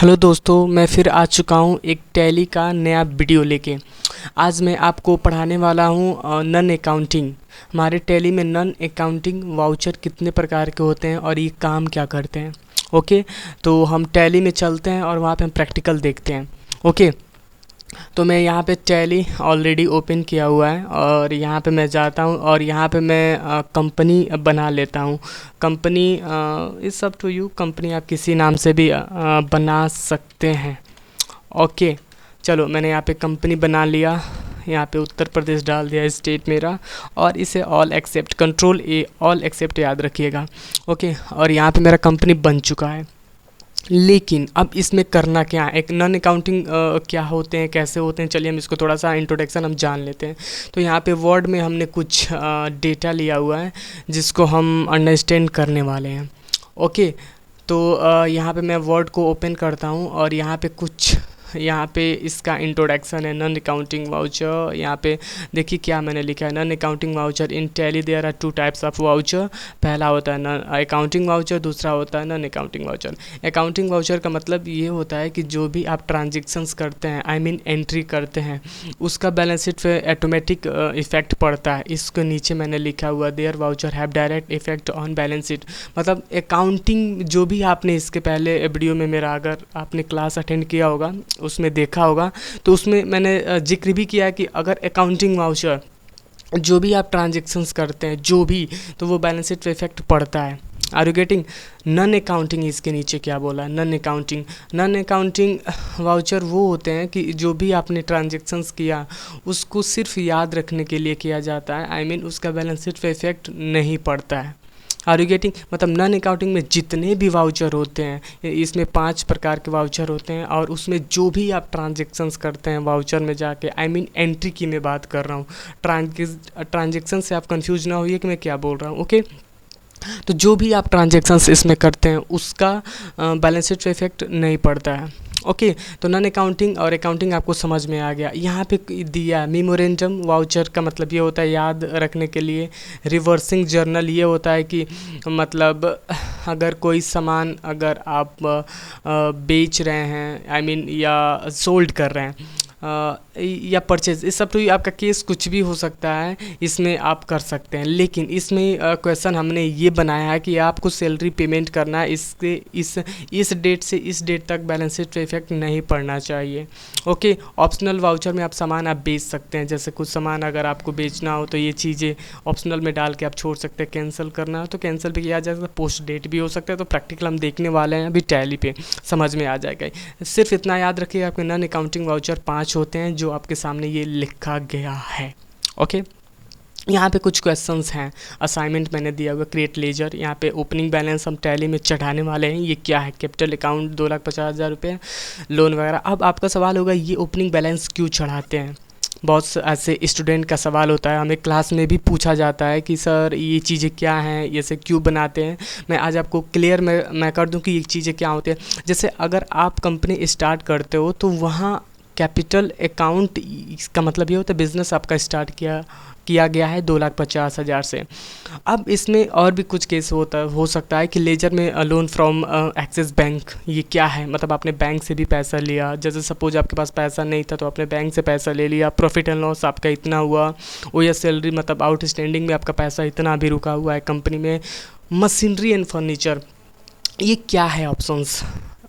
Hello दोस्तों, मैं फिर आ चुका हूँ एक टैली का नया वीडियो लेके। आज मैं आपको पढ़ाने वाला हूँ नन अकाउंटिंग। हमारे टैली में नन अकाउंटिंग वाउचर कितने प्रकार के होते हैं और ये काम क्या करते हैं। ओके, तो हम टैली में चलते हैं और वहाँ पे हम प्रैक्टिकल देखते हैं। ओके, तो मैं यहाँ पे टैली ऑलरेडी ओपन किया हुआ है और यहाँ पे मैं जाता हूँ और यहाँ पे मैं कंपनी बना लेता हूँ। Company it's up to you, company आप किसी नाम से भी बना सकते हैं। ओके, चलो मैंने यहाँ पे कंपनी बना लिया। यहाँ पे उत्तर प्रदेश डाल दिया स्टेट मेरा, और इसे ऑल एक्सेप्ट, कंट्रोल ए ऑल एक्सेप्ट याद रखिएगा। ओके, और यहाँ पे मेरा कंपनी बन चुका है। लेकिन अब इसमें करना क्या है, एक नॉन अकाउंटिंग क्या होते हैं, कैसे होते हैं, चलिए हम इसको थोड़ा सा इंट्रोडक्शन हम जान लेते हैं। तो यहाँ पे वर्ड में हमने कुछ डेटा लिया हुआ है जिसको हम अंडरस्टैंड करने वाले हैं। ओके, तो यहाँ पे मैं वर्ड को ओपन करता हूँ और यहाँ पे इसका इंट्रोडक्शन है, नॉन अकाउंटिंग वाउचर। यहाँ पे देखिए क्या मैंने लिखा है, non accounting voucher in Tally there are two types of voucher. पहला होता है नॉन अकाउंटिंग वाउचर, दूसरा होता है non accounting voucher. Accounting voucher का मतलब ये होता है कि जो भी आप ट्रांजेक्शन्स करते हैं, आई मीन एंट्री करते हैं, उसका बैलेंस शीट पे ऑटोमेटिक इफेक्ट पड़ता है। इसको नीचे मैंने लिखा हुआ, their voucher have direct effect on balance sheet. मतलब अकाउंटिंग जो भी आपने इसके पहले वीडियो में मेरा अगर आपने क्लास अटेंड किया होगा उसमें देखा होगा, तो उसमें मैंने जिक्र भी किया है कि अगर अकाउंटिंग वाउचर जो भी आप ट्रांजेक्शन्स करते हैं जो भी, तो वो बैलेंस शीट पे इफेक्ट पड़ता है। Are you getting? Non accounting इसके नीचे क्या बोला, non accounting. Non accounting voucher वो होते हैं कि जो भी आपने ट्रांजेक्शन्स किया उसको सिर्फ याद रखने के लिए किया जाता है, आई मीन उसका बैलेंस शीट पे इफेक्ट नहीं पड़ता है। Are you getting? मतलब नॉन अकाउंटिंग में जितने भी वाउचर होते हैं, इसमें 5 प्रकार के वाउचर होते हैं, और उसमें जो भी आप ट्रांजेक्शन्स करते हैं वाउचर में जाके, आई मीन एंट्री की मैं बात कर रहा हूँ। ट्रांजेक्शन से आप कंफ्यूज ना होइए कि मैं क्या बोल रहा हूँ। ओके, तो जो भी आप ट्रांजेक्शन्स इसमें करते हैं उसका बैलेंस शीट पे इफेक्ट नहीं पड़ता है। ओके, तो नॉन अकाउंटिंग और अकाउंटिंग आपको समझ में आ गया। यहाँ पे दिया मेमोरेंडम वाउचर का मतलब ये होता है याद रखने के लिए। रिवर्सिंग जर्नल ये होता है कि मतलब अगर कोई सामान अगर आप बेच रहे हैं, आई मीन या सोल्ड कर रहे हैं या परचेज, इस सब तो आपका केस कुछ भी हो सकता है, इसमें आप कर सकते हैं। लेकिन इसमें क्वेश्चन हमने ये बनाया है कि आपको सैलरी पेमेंट करना है, इसके इस डेट से इस डेट तक बैलेंस शीट पे इफेक्ट नहीं पड़ना चाहिए। ओके, ऑप्शनल वाउचर में आप सामान आप बेच सकते हैं, जैसे कुछ सामान अगर आपको बेचना हो तो ये चीज़ें ऑप्शनल में डाल के आप छोड़ सकते हैं। कैंसिल करना हो तो कैंसिल भी किया जा सकता है, पोस्ट डेट भी हो सकता है। तो प्रैक्टिकल हम देखने वाले हैं अभी टैली पे, समझ में आ जाएगा। सिर्फ इतना याद रखिए, आपके नॉन अकाउंटिंग वाउचर 5 होते हैं जो आपके सामने ये लिखा गया है। ओके, यहाँ पे कुछ क्वेश्चंस हैं, असाइनमेंट मैंने दिया हुआ, क्रिएट लेजर। यहाँ पे ओपनिंग बैलेंस हम टैली में चढ़ाने वाले हैं। ये क्या है, कैपिटल अकाउंट 2,50,000 रुपये, लोन वगैरह। अब आपका सवाल होगा ये ओपनिंग बैलेंस क्यों चढ़ाते हैं। बहुत से ऐसे स्टूडेंट का सवाल होता है, हमें क्लास में भी पूछा जाता है कि सर ये चीज़ें क्या हैं, ये से क्यों बनाते हैं। मैं आज आपको क्लियर मैं कर दूं कि ये चीज़ें क्या होती हैं। जैसे अगर आप कंपनी स्टार्ट करते हो तो वहाँ कैपिटल अकाउंट, इसका मतलब ये होता है बिज़नेस आपका स्टार्ट किया गया है 2,50,000 से। अब इसमें और भी कुछ केस हो सकता है कि लेजर में लोन फ्रॉम एक्सिस बैंक। ये क्या है, मतलब आपने बैंक से भी पैसा लिया, जैसे सपोज आपके पास पैसा नहीं था तो आपने बैंक से पैसा ले लिया, प्रॉफिट एंड लॉस आपका इतना हुआ, वो या सैलरी मतलब आउटस्टैंडिंग में आपका पैसा इतना भी रुका हुआ है कंपनी में। मशीनरी एंड फर्नीचर, ये क्या है ऑप्शंस।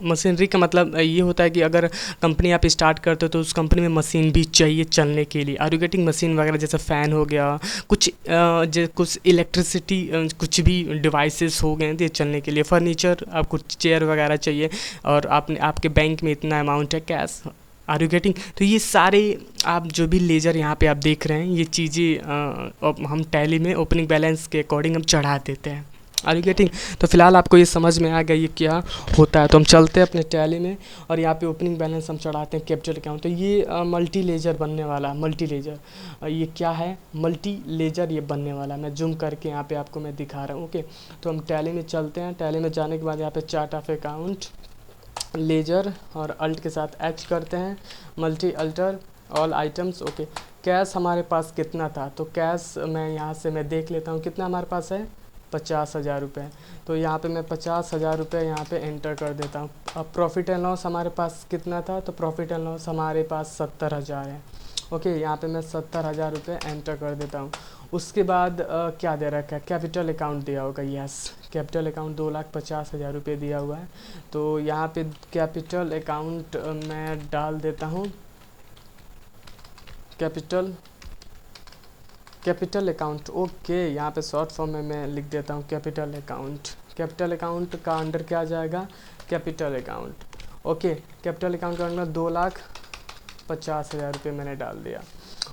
मशीनरी का मतलब ये होता है कि अगर कंपनी आप स्टार्ट करते हो तो उस कंपनी में मशीन भी चाहिए चलने के लिए। Are you getting? मशीन वगैरह जैसे फ़ैन हो गया, कुछ इलेक्ट्रिसिटी, कुछ भी डिवाइसेस हो गए तो ये चलने के लिए। फर्नीचर, आपको चेयर वगैरह चाहिए और आपके बैंक में इतना अमाउंट है कैश। Are you getting? तो ये सारे आप जो भी लेजर यहाँ पे आप देख रहे हैं, ये चीज़ें हम टैली में ओपनिंग बैलेंस के अकॉर्डिंग हम चढ़ा देते हैं। Are you getting? तो फिलहाल आपको ये समझ में आ गया ये क्या होता है। तो हम चलते हैं अपने टैली में और यहाँ पे ओपनिंग बैलेंस हम चढ़ाते हैं कैपिटल अकाउंट। तो ये मल्टी लेजर बनने वाला है। मल्टी लेजर ये क्या है, मल्टी लेजर ये बनने वाला है। मैं जूम करके यहाँ पे आपको मैं दिखा रहा हूँ। ओके, तो हम टैली में चलते हैं। टैली में जाने के बाद यहाँ पे चार्ट ऑफ अकाउंट, लेजर और अल्ट के साथ एच करते हैं, multi alter all items. Okay, cash हमारे पास कितना था, तो कैश मैं यहाँ से मैं देख लेता हूँ कितना हमारे पास है, 50,000 रुपये। तो यहाँ पे मैं 50,000 रुपये यहाँ पे एंटर कर देता हूँ। अब प्रॉफिट एंड लॉस हमारे पास कितना था, तो प्रॉफिट एंड लॉस हमारे पास 70,000 है। ओके, यहाँ पे मैं 70,000 रुपये एंटर कर देता हूँ। उसके बाद क्या दे रखा है, कैपिटल अकाउंट दिया होगा, यस कैपिटल अकाउंट 2,50,000 रुपये दिया हुआ है। तो यहाँ पे कैपिटल अकाउंट मैं डाल देता हूँ, कैपिटल अकाउंट। ओके, यहाँ पे शॉर्ट फॉर्म में मैं लिख देता हूँ कैपिटल अकाउंट। कैपिटल अकाउंट का अंडर क्या जाएगा, capital account. Okay, capital account का अंडर 2,50,000 रुपये मैंने डाल दिया।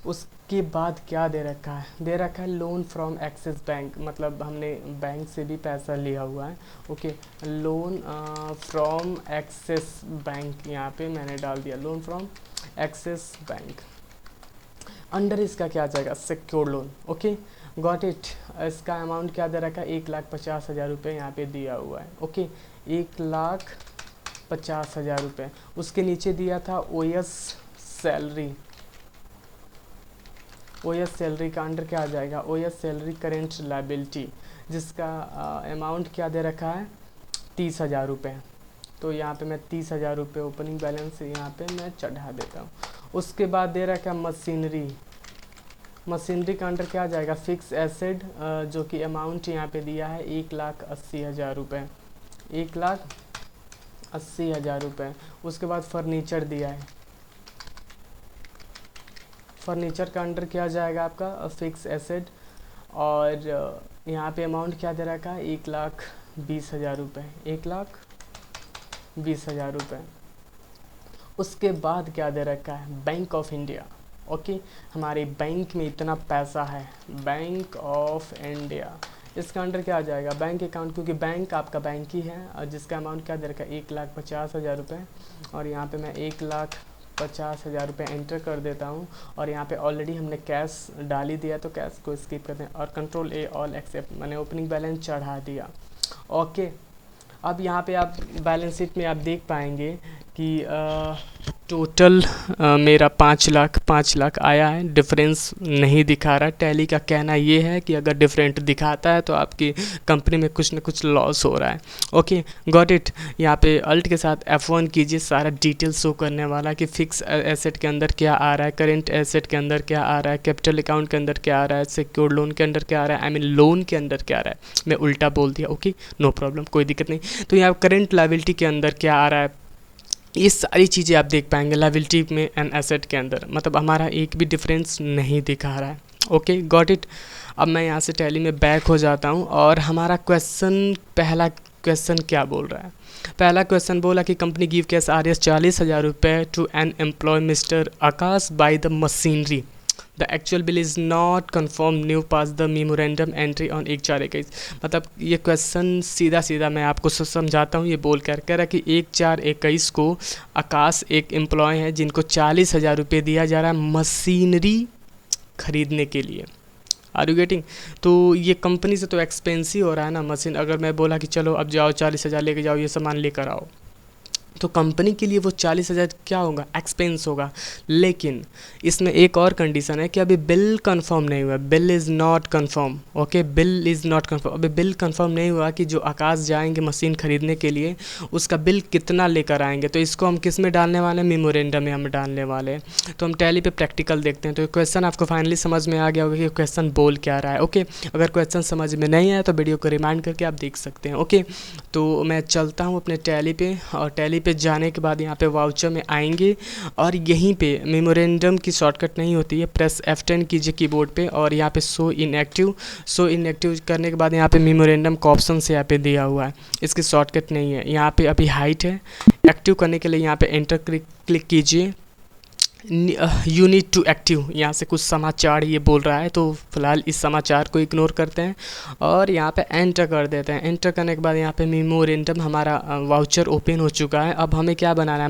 उसके बाद क्या दे रखा है, दे रखा है लोन फ्रॉम एक्सिस बैंक, मतलब हमने बैंक से भी पैसा लिया हुआ है। Okay, loan from axis bank, यहाँ पे मैंने डाल दिया loan from axis bank. Under इसका क्या जाएगा, secure loan. Okay, got it. इसका अमाउंट क्या दे रखा है, 1,50,000 रुपये यहाँ पे दिया हुआ है। ओके, 1,50,000 रुपये। उसके नीचे दिया था ओएस सैलरी। ओएस सैलरी का अंडर क्या आ जाएगा, ओएस सैलरी करेंट लायबिलिटी, जिसका अमाउंट क्या दे रखा है, 30,000 रुपये। तो यहाँ पे मैं 30,000 रुपये ओपनिंग बैलेंस यहाँ पे मैं चढ़ा देता हूँ। उसके बाद दे रखा है मशीनरी। मशीनरी का अंडर क्या आ जाएगा, फिक्स एसेट, जो कि अमाउंट यहाँ पे दिया है 1,80,000 रुपये, 1,80,000 रुपये। उसके बाद फर्नीचर दिया है, फर्नीचर का अंडर क्या जाएगा आपका, फिक्स एसेट, और यहाँ पे अमाउंट क्या दे रखा है, 1,20,000 रुपये, 1,20,000 रुपये। उसके बाद क्या दे रखा है, बैंक ऑफ इंडिया। ओके, हमारे बैंक में इतना पैसा है, बैंक ऑफ इंडिया, इसका अंडर क्या आ जाएगा, बैंक अकाउंट, क्योंकि बैंक आपका बैंक ही है, और जिसका अमाउंट क्या दे रखा है, 1,50,000 रुपये। और यहाँ पे मैं 1,50,000 रुपये एंटर कर देता हूँ। और यहाँ पे ऑलरेडी हमने कैश डाल ही दिया, तो कैश को स्किप करते हैं, और कंट्रोल ए ऑल एक्सेप्ट, मैंने ओपनिंग बैलेंस चढ़ा दिया। ओके, अब यहाँ पे आप बैलेंस शीट में आप देख पाएंगे कि टोटल मेरा 5 लाख आया है, डिफरेंस नहीं दिखा रहा। टैली का कहना ये है कि अगर डिफरेंट दिखाता है तो आपकी कंपनी में कुछ ना कुछ लॉस हो रहा है। Okay, got it. यहाँ पे अल्ट के साथ F1 कीजिए, सारा डिटेल शो करने वाला कि फिक्स एसेट के अंदर क्या आ रहा है, करेंट एसेट के अंदर क्या आ रहा है, कैपिटल अकाउंट के अंदर क्या आ रहा है, सिक्योर्ड लोन के अंदर क्या आ रहा है, आई मीन लोन के अंदर क्या आ रहा है। मैं उल्टा बोल दिया, ओके नो प्रॉब्लम, कोई दिक्कत नहीं। तो यहाँ करेंट लायबिलिटी के अंदर क्या आ रहा है, ये सारी चीज़ें आप देख पाएंगे लायबिलिटी में एंड एसेट के अंदर, मतलब हमारा एक भी डिफरेंस नहीं दिखा रहा है। Okay, got it. अब मैं यहाँ से टैली में बैक हो जाता हूँ, और हमारा क्वेश्चन, पहला क्वेश्चन क्या बोल रहा है, पहला क्वेश्चन बोला कि कंपनी गिव कैश RS 40,000 रुपये to an employ mister Akash by the machinery, the actual bill is not confirm, new pass the memorandum entry on 1/4/21। मतलब ये क्वेश्चन सीधा सीधा मैं आपको समझाता हूँ, ये बोल कर कह रहा कि 1/4/21 को आकाश एक एम्प्लॉय है जिनको 40,000 रुपये दिया जा रहा है मशीनरी खरीदने के लिए। Are you getting? तो ये कंपनी से तो एक्सपेंसिव हो रहा है ना मशीन। अगर मैं बोला कि चलो अब जाओ 40,000 लेके जाओ, ये सामान लेकर आओ, तो कंपनी के लिए वो 40,000 क्या होगा, एक्सपेंस होगा। लेकिन इसमें एक और कंडीशन है कि अभी बिल कंफर्म नहीं हुआ, bill is not confirm. Okay, bill is not confirm, अभी बिल कंफर्म नहीं हुआ कि जो आकाश जाएंगे मशीन खरीदने के लिए उसका बिल कितना लेकर आएंगे। तो इसको हम किस में डालने वाले हैं, मेमोरेंडम में हम डालने वाले हैं। तो हम टैली पे प्रैक्टिकल देखते हैं। तो क्वेश्चन आपको फाइनली समझ में आ गया होगा कि क्वेश्चन बोल क्या रहा है। ओके, अगर क्वेश्चन समझ में नहीं आया तो वीडियो को रिमाइंड करके आप देख सकते हैं। ओके, तो मैं चलता हूँ अपने टैली पे, और टैली पे जाने के बाद यहाँ पे वाउचर में आएंगे, और यहीं पे मेमोरेंडम की शॉर्टकट नहीं होती है, प्रेस F10 कीजिए कीबोर्ड पे, और यहाँ पे शो इनएक्टिव करने के बाद यहाँ पे मेमोरेंडम का ऑप्शन से यहाँ पे दिया हुआ है, इसकी शॉर्टकट नहीं है। यहाँ पे अभी हाइट है, एक्टिव करने के लिए यहाँ पे एंटर क्लिक कीजिए। यू नीड टू एक्टिव, यहाँ से कुछ समाचार ये बोल रहा है, तो फिलहाल इस समाचार को इग्नोर करते हैं और यहाँ पे एंटर कर देते हैं। एंटर करने के बाद यहाँ पे मेमोरेंडम हमारा वाउचर ओपन हो चुका है। अब हमें क्या बनाना है,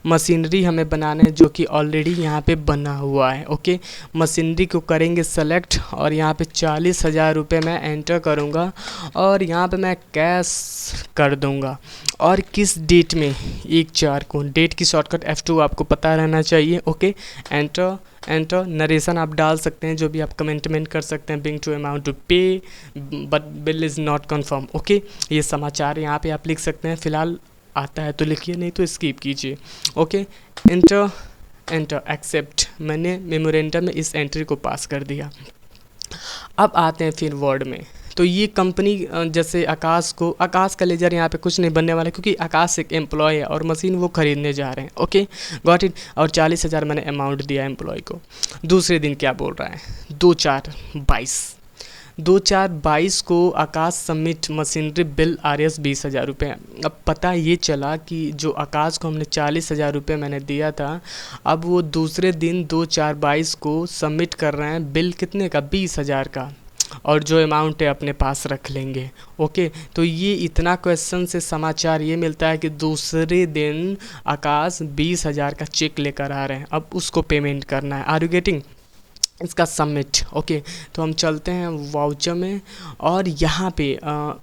मशीनरी हमें बनाना है, जो कि ऑलरेडी यहाँ पे बना हुआ है। ओके, मशीनरी को करेंगे सेलेक्ट, और यहाँ पे 40,000 रुपये मैं एंटर करूँगा, और यहाँ पे मैं कैश कर दूँगा। और किस डेट में, 1/4 को। डेट की शॉर्टकट F2 आपको पता रहना चाहिए। ओके, एंटर नरेशन आप डाल सकते हैं, जो भी आप कमेंटमेंट कर सकते हैं, बिंग टू अमाउंट टू पे but bill is not confirm. Okay, ये समाचार यहाँ पे आप लिख सकते हैं। फ़िलहाल आता है तो लिखिए, नहीं तो स्किप कीजिए। ओके, एंटर एंटर एक्सेप्ट, मैंने मेमोरेंडम में इस एंट्री को पास कर दिया। अब आते हैं फिर वर्ड में। तो ये कंपनी जैसे आकाश का लेजर यहाँ पे कुछ नहीं बनने वाला, क्योंकि आकाश एक एम्प्लॉय है और मशीन वो खरीदने जा रहे हैं। Okay, got it. और 40,000 मैंने अमाउंट दिया एम्प्लॉय को। दूसरे दिन क्या बोल रहा है, 2/4/22 को आकाश सबमिट मशीनरी बिल RS 20,000 रुपये। अब पता ये चला कि जो आकाश को हमने 40,000 रुपये मैंने दिया था, अब वो दूसरे दिन 2/4/22 को सबमिट कर रहे हैं बिल कितने का, 20,000 का, और जो अमाउंट है अपने पास रख लेंगे। ओके, तो ये इतना क्वेश्चन से समाचार ये मिलता है कि दूसरे दिन आकाश 20,000 का चेक लेकर आ रहे हैं, अब उसको पेमेंट करना है। Are you getting? इसका सबमिट। ओके, तो हम चलते हैं वाउचर में, और यहाँ पे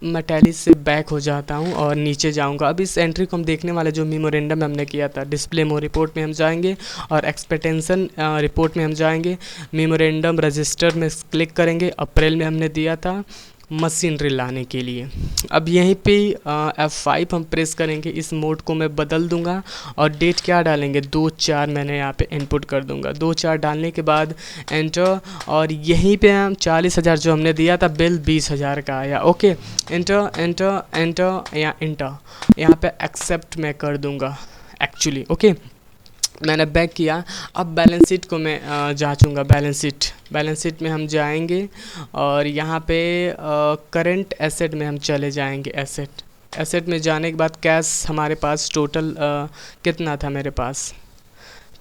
मैं टैली से बैक हो जाता हूँ और नीचे जाऊँगा। अब इस एंट्री को हम देखने वाले जो मेमोरेंडम हमने किया था, डिस्प्ले मो रिपोर्ट में हम जाएंगे और एक्सपेक्टेशन रिपोर्ट में हम जाएंगे। मेमोरेंडम रजिस्टर में क्लिक करेंगे, अप्रैल में हमने दिया था मशीनरी लाने के लिए। अब यहीं पे F5 हम प्रेस करेंगे, इस मोड को मैं बदल दूंगा और डेट क्या डालेंगे, 2/4 मैंने यहाँ पे इनपुट कर दूंगा। 2/4 डालने के बाद एंटर, और यहीं पे हम 40,000 जो हमने दिया था बिल 20,000 का आया। ओके, एंटर एंटर एंटर या इंटर, यहाँ पे एक्सेप्ट मैं कर दूंगा एक्चुअली। ओके, मैंने बैक किया। अब बैलेंस शीट को मैं जांचूंगा। बैलेंस शीट में हम जाएंगे और यहाँ पे करंट एसेट में हम चले जाएंगे। एसेट में जाने के बाद कैश हमारे पास टोटल कितना था, मेरे पास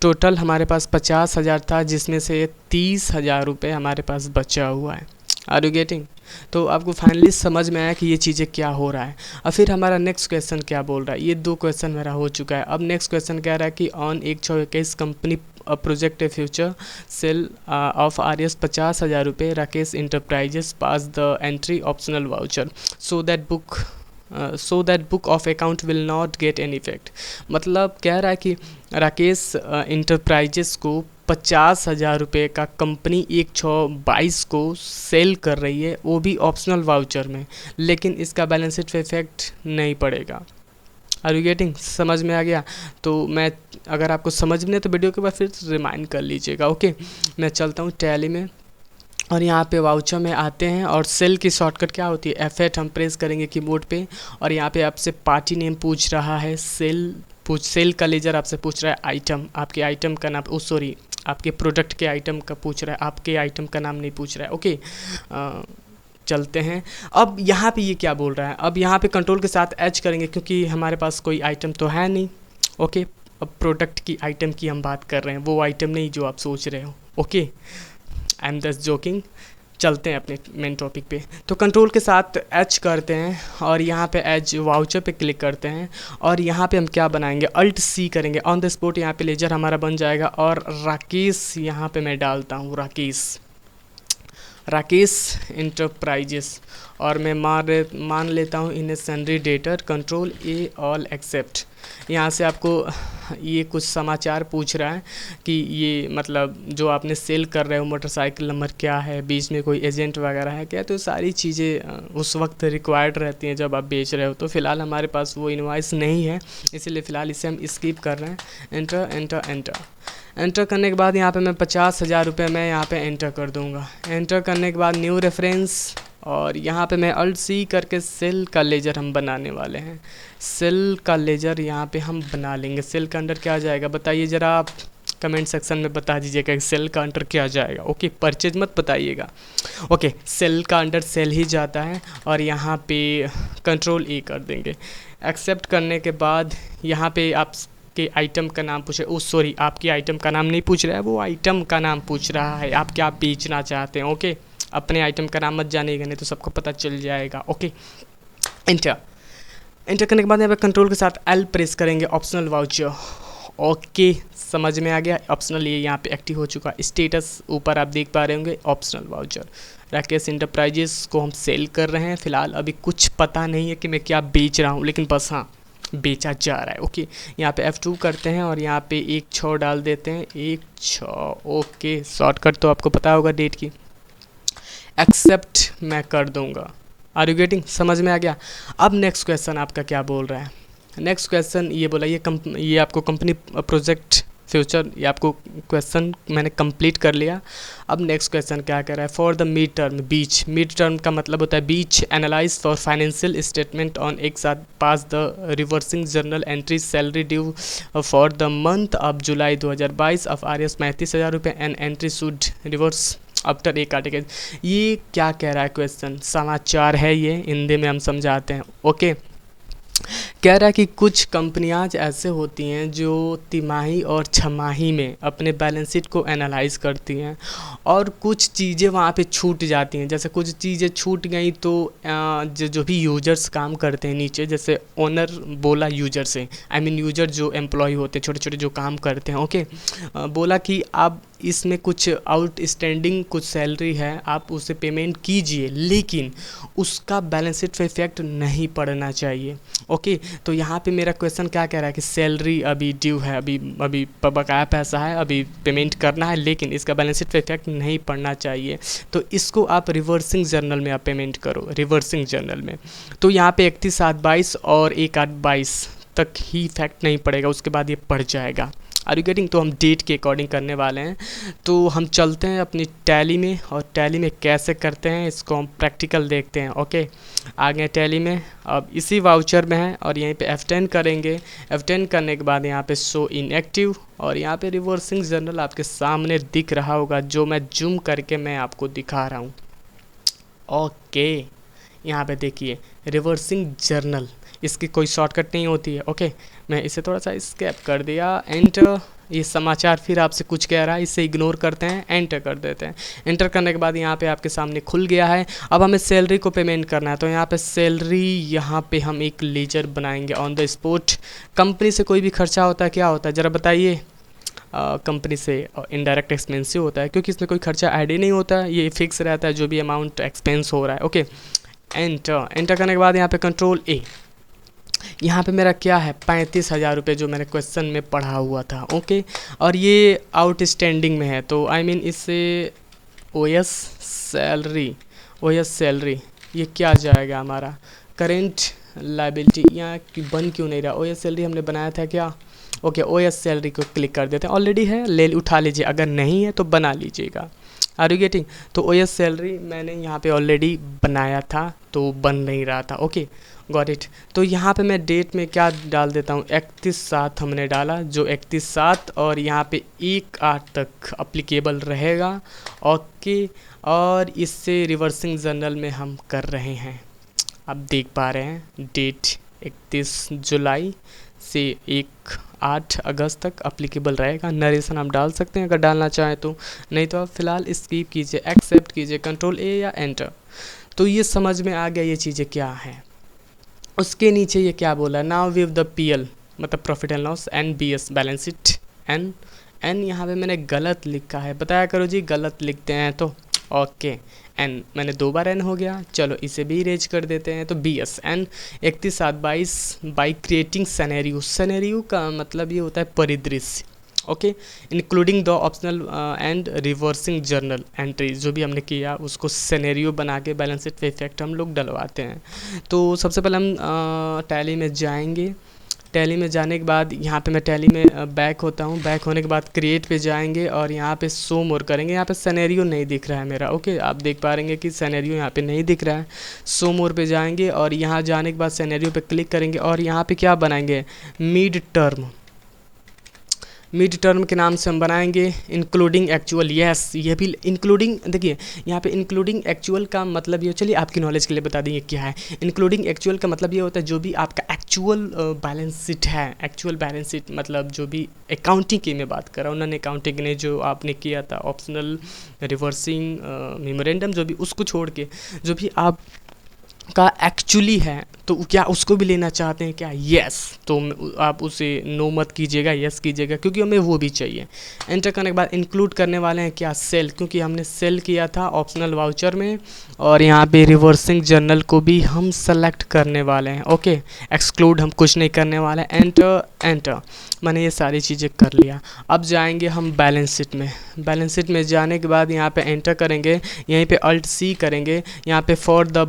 टोटल हमारे पास 50,000 था, जिसमें से 30,000 रुपये हमारे पास बचा हुआ है। Are you getting? तो आपको फाइनली समझ में आया कि ये चीज़ें क्या हो रहा है। अब फिर हमारा नेक्स्ट क्वेश्चन क्या बोल रहा है, ये 2 क्वेश्चन मेरा हो चुका है। अब नेक्स्ट क्वेश्चन कह रहा है कि on 1/6/21 company project future cell of RS 50,000 रुपये, Rakesh enterprises pass the entry optional voucher so that book of account will not get any effect. मतलब कह रहा है कि राकेश इंटरप्राइजेस को 50,000 रुपये का कंपनी 1/6/22 को सेल कर रही है, वो भी ऑप्शनल वाउचर में, लेकिन इसका बैलेंस शीट पे इफेक्ट नहीं पड़ेगा। Are you getting? समझ में आ गया? तो मैं, अगर आपको समझ में नहीं तो वीडियो के बाद फिर रिमाइंड कर लीजिएगा। ओके, मैं चलता हूँ टैली में और यहाँ पे वाउचर में आते हैं, और सेल की शॉर्टकट क्या होती है, F8 हम प्रेस करेंगे कीबोर्ड पे, और यहाँ पे आपसे पार्टी नेम पूछ रहा है, सेल का लेजर आपसे पूछ रहा है, आइटम, आपके आइटम का नाम, सॉरी आपके प्रोडक्ट के आइटम का पूछ रहा है, आपके आइटम का नाम नहीं पूछ रहा है। ओके, चलते हैं। अब यहाँ पे ये क्या बोल रहा है, अब यहाँ पे कंट्रोल के साथ H करेंगे, क्योंकि हमारे पास कोई आइटम तो है नहीं। ओके, अब प्रोडक्ट की आइटम की हम बात कर रहे हैं, वो आइटम नहीं जो आप सोच रहे हो। Okay, I am just joking. चलते हैं अपने मेन टॉपिक पे। तो कंट्रोल के साथ H करते हैं और यहाँ पे एज वाउचर पे क्लिक करते हैं, और यहाँ पे हम क्या बनाएंगे, Alt C करेंगे। ऑन द स्पॉट यहाँ पे लेजर हमारा बन जाएगा, और राकेश यहाँ पे मैं डालता हूँ, राकेश इंटरप्राइजेस, और मैं मान लेता हूँ इन salary debtor, control A all except. यहाँ से आपको ये कुछ समाचार पूछ रहा है कि ये मतलब जो आपने सेल कर रहे हो मोटरसाइकिल नंबर क्या है, बीच में कोई एजेंट वगैरह है क्या, तो सारी चीज़ें उस वक्त रिक्वायर्ड रहती हैं जब आप बेच रहे हो। तो फ़िलहाल हमारे पास वो इनवॉइस नहीं है, इसीलिए फ़िलहाल इसे हम स्किप कर रहे हैं। एंटर एंटर एंटर एंटर करने के बाद यहाँ पे मैं 50,000 रुपये मैं यहाँ पे एंटर कर दूँगा। एंटर करने के बाद न्यू रेफरेंस, और यहाँ पे मैं Alt C करके सेल का लेजर हम बनाने वाले हैं। सेल का लेजर यहाँ पे हम बना लेंगे। सेल का अंडर क्या आ जाएगा बताइए ज़रा, आप कमेंट सेक्शन में बता दीजिएगा कि सेल का अंडर क्या आ जाएगा। ओके, परचेज मत बताइएगा। ओके, सेल का अंडर सेल ही जाता है, और यहाँ पे कंट्रोल A कर देंगे। एक्सेप्ट करने के बाद यहाँ पे आप के आइटम का नाम पूछे, सॉरी आपकी आइटम का नाम नहीं पूछ रहा है, वो आइटम का नाम पूछ रहा है, आप क्या बेचना चाहते हैं। ओके, अपने आइटम का नाम मत जानिएगा, नहीं तो सबको पता चल जाएगा। ओके, एंटर करने के बाद यहाँ पे कंट्रोल के साथ L प्रेस करेंगे, ऑप्शनल वाउचर। ओके, समझ में आ गया, ऑप्शनल ये यहाँ पे एक्टिव हो चुका। स्टेटस ऊपर आप देख पा रहे होंगे, ऑप्शनल वाउचर। राकेश इंटरप्राइजेस को हम सेल कर रहे हैं। फ़िलहाल अभी कुछ पता नहीं है कि मैं क्या बेच रहा हूँ, लेकिन बस हाँ बेचा जा रहा है। ओके, यहाँ पे F2 करते हैं और यहाँ पे 1/6 डाल देते हैं, 1/6। ओके, शॉर्टकट तो आपको पता होगा डेट की। एक्सेप्ट मैं कर दूंगा। Are you getting? समझ में आ गया। अब नेक्स्ट क्वेश्चन आपका क्या बोल रहा है, नेक्स्ट क्वेश्चन ये बोला, ये आपको कंपनी प्रोजेक्ट फ्यूचर, ये आपको क्वेश्चन मैंने कंप्लीट कर लिया। अब नेक्स्ट क्वेश्चन क्या कह रहा है, फॉर द मिड टर्म, बीच, मिड टर्म का मतलब होता है बीच, analyse for financial statement on, एक साथ pass the reversing journal entry salary due for the month of July 2022 of RS 35,000 रुपये and entry should reverse after एक आर्टिकल। ये क्या कह रहा है क्वेश्चन, समाचार है ये, हिंदी में हम समझाते हैं। ओके, कह रहा है कि कुछ कंपनियां ऐसे होती हैं जो तिमाही और छमाही में अपने बैलेंस शीट को एनालाइज करती हैं और कुछ चीज़ें वहाँ पे छूट जाती हैं। जैसे कुछ चीज़ें छूट गई तो जो भी यूजर्स काम करते हैं नीचे, जैसे ओनर बोला यूजर से, आई मीन यूजर जो एम्प्लॉय होते हैं, छोटे छोटे जो काम करते हैं, ओके, बोला कि आप इसमें कुछ आउटस्टैंडिंग कुछ सैलरी है, आप उसे पेमेंट कीजिए, लेकिन उसका बैलेंस शीट पे इफेक्ट नहीं पड़ना चाहिए। ओके, तो यहाँ पे मेरा क्वेश्चन क्या कह रहा है कि सैलरी अभी ड्यू है, अभी बकाया पैसा है, अभी पेमेंट करना है, लेकिन इसका बैलेंस शीट पे इफेक्ट नहीं पड़ना चाहिए। तो इसको आप रिवर्सिंग जर्नल में आप पेमेंट करो, रिवर्सिंग जर्नल में। तो यहाँ पे 31/7/22 और 1/8/22 तक ही इफेक्ट नहीं पड़ेगा, उसके बाद ये पड़ जाएगा। Are you getting? तो हम डेट के अकॉर्डिंग करने वाले हैं। तो हम चलते हैं अपनी टैली में, और टैली में कैसे करते हैं इसको हम प्रैक्टिकल देखते हैं। ओके, आ गए टैली में, अब इसी वाउचर में है और यहीं पे F10 करेंगे। F10 करने के बाद यहाँ पे शो इनएक्टिव, और यहाँ पे रिवर्सिंग जर्नल आपके सामने दिख रहा होगा, जो मैं जूम करके मैं आपको दिखा रहा हूँ। ओके, यहाँ पे देखिए रिवर्सिंग जर्नल, इसकी कोई शॉर्टकट नहीं होती है। ओके, मैं इसे थोड़ा सा स्केप कर दिया, एंटर। ये समाचार फिर आपसे कुछ कह रहा है, इसे इग्नोर करते हैं, एंटर कर देते हैं। एंटर करने के बाद यहाँ पे आपके सामने खुल गया है। अब हमें सैलरी को पेमेंट करना है, तो यहाँ पे सैलरी, यहाँ पे हम एक लेजर बनाएंगे ऑन द स्पॉट। कंपनी से कोई भी खर्चा होता है, क्या होता है ज़रा बताइए? कंपनी से इनडायरेक्ट एक्सपेंसिव होता है, क्योंकि इसमें कोई खर्चा ऐड ही नहीं होता है, ये फिक्स रहता है जो भी अमाउंट एक्सपेंस हो रहा है। ओके, एंटर करने के बाद यहाँ पे कंट्रोल A। यहाँ पे मेरा क्या है, 35,000 रुपये, जो मैंने क्वेश्चन में पढ़ा हुआ था। ओके, और ये आउटस्टैंडिंग में है, तो आई मीन इससे OS सैलरी ये क्या जाएगा हमारा, करेंट लाइबिलिटी, यहाँ बन क्यों नहीं रहा? OS सैलरी हमने बनाया था क्या? ओके, OS सैलरी को क्लिक कर देते हैं, ऑलरेडी है, ले उठा लीजिए, अगर नहीं है तो बना लीजिएगा। Are you getting? तो OS सैलरी मैंने यहाँ पे ऑलरेडी बनाया था, तो बन नहीं रहा था। Okay, got it. तो यहाँ पे मैं डेट में क्या डाल देता हूँ, 31/7 हमने डाला, जो 31/7 और यहाँ पे 1/8 तक अप्लीकेबल रहेगा। ओके, और इससे रिवर्सिंग जर्नल में हम कर रहे हैं, आप देख पा रहे हैं डेट 31 जुलाई से 1-8 अगस्त तक अप्लीकेबल रहेगा। नरेशन हम डाल सकते हैं अगर डालना चाहें तो, नहीं तो आप फिलहाल स्किप कीजिए, एक्सेप्ट कीजिए, कंट्रोल A या एंटर। तो ये समझ में आ गया ये चीज़ें क्या हैं। उसके नीचे ये क्या बोला, नाउ विव द PL मतलब profit and loss, and BS balance sheet, and यहाँ पे मैंने गलत लिखा है, बताया करो जी गलत लिखते हैं तो। ओके, एन मैंने 2 बार एन हो गया, चलो इसे भी इरेज कर देते हैं। तो BS एन 31/7/22 बाई क्रिएटिंग सैनेरियो का मतलब ये होता है परिदृश्य। Okay, including the optional and reversing journal entry, जो भी हमने किया उसको सिनेरियो बना के बैलेंस शीट पे इफेक्ट हम लोग डलवाते हैं। तो सबसे पहले हम टैली में जाएंगे। टैली में जाने के बाद यहाँ पे मैं टैली में बैक होता हूँ, बैक होने के बाद क्रिएट पे जाएंगे और यहाँ पे शो मोर करेंगे। यहाँ पे सिनेरियो नहीं दिख रहा है मेरा, ओके, आप देख पा रहेंगे कि सिनेरियो यहाँ पे नहीं दिख रहा है। शो मोर पे जाएंगे और यहाँ जाने के बाद सिनेरियो पे क्लिक करेंगे और यहाँ पे क्या बनाएंगे, मिड टर्म के नाम से हम बनाएंगे इंक्लूडिंग एक्चुअल। यस, ये भी इंक्लूडिंग, देखिए यहाँ पे इंक्लूडिंग एक्चुअल का मतलब ये, चलिए आपकी नॉलेज के लिए बता देंगे क्या है। इंक्लूडिंग एक्चुअल का मतलब ये होता है जो भी आपका एक्चुअल बैलेंस शीट है, एक्चुअल बैलेंस शीट मतलब जो भी अकाउंटिंग की मैं बात कर रहा हूँ, नॉन अकाउंटिंग ने जो आपने किया था ऑप्शनल, रिवर्सिंग, मेमोरेंडम, जो भी, उसको छोड़ के जो भी आप का एक्चुअली है, तो क्या उसको भी लेना चाहते हैं क्या? यस, तो आप उसे नो मत कीजिएगा, यस कीजिएगा, क्योंकि हमें वो भी चाहिए। एंटर करने के बाद इंक्लूड करने वाले हैं क्या, सेल, क्योंकि हमने सेल किया था ऑप्शनल वाउचर में, और यहाँ पे रिवर्सिंग जर्नल को भी हम सेलेक्ट करने वाले हैं। ओके, एक्सक्लूड हम कुछ नहीं करने वाले। एंटर मैंने ये सारी चीज़ें कर लिया। अब जाएंगे हम बैलेंस शीट में। बैलेंस शीट में जाने के बाद यहाँ पे एंटर करेंगे, यहीं पे Alt+C करेंगे, यहाँ पे for the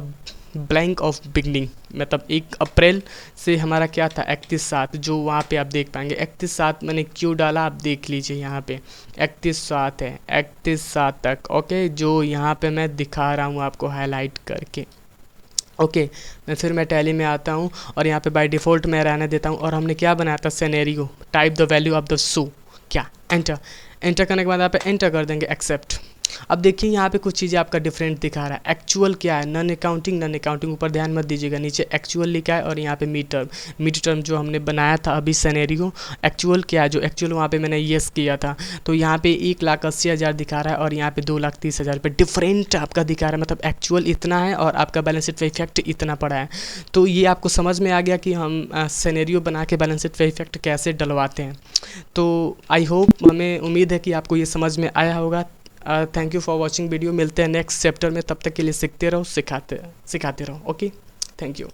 blank of beginning मतलब 1 अप्रैल से हमारा क्या था 31/7, जो वहाँ पे आप देख पाएंगे 31/7 मैंने क्यों डाला आप देख लीजिए, यहाँ पे 31/7 है, 31/7 तक। ओके, जो यहाँ पे मैं दिखा रहा हूँ आपको हाईलाइट करके। ओके, मैं टैली में आता हूँ और यहाँ पे बाय डिफ़ॉल्ट मैं रहने देता हूँ। और हमने क्या बनाया था scenario, type the value of the show, क्या एंटर। एंटर करने के बाद आप एंटर कर देंगे एक्सेप्ट। अब देखिए यहाँ पे कुछ चीज़ें आपका डिफरेंट दिखा रहा है। एक्चुअल क्या है, नन अकाउंटिंग ऊपर ध्यान मत दीजिएगा, नीचे एक्चुअल लिखा है और यहाँ पे मिड टर्म जो हमने बनाया था अभी सिनेरियो। एक्चुअल क्या है, जो एक्चुअल वहाँ पे मैंने येस किया था, तो यहाँ पे 1,80,000 दिखा रहा है और यहाँ पे 2,30,000 पे डिफरेंट आपका दिखा रहा है। मतलब एक्चुअल इतना है और आपका बैलेंस शीट पे इफेक्ट इतना पड़ा है। तो ये आपको समझ में आ गया कि हम सिनेरियो बना के बैलेंस शीट पे इफेक्ट कैसे डलवाते हैं। तो आई होप, हमें उम्मीद है कि आपको ये समझ में आया होगा। Thank you for watching video. मिलते हैं नेक्स्ट चैप्टर में, तब तक के लिए सीखते रहो, सिखाते रहो। Okay, thank you.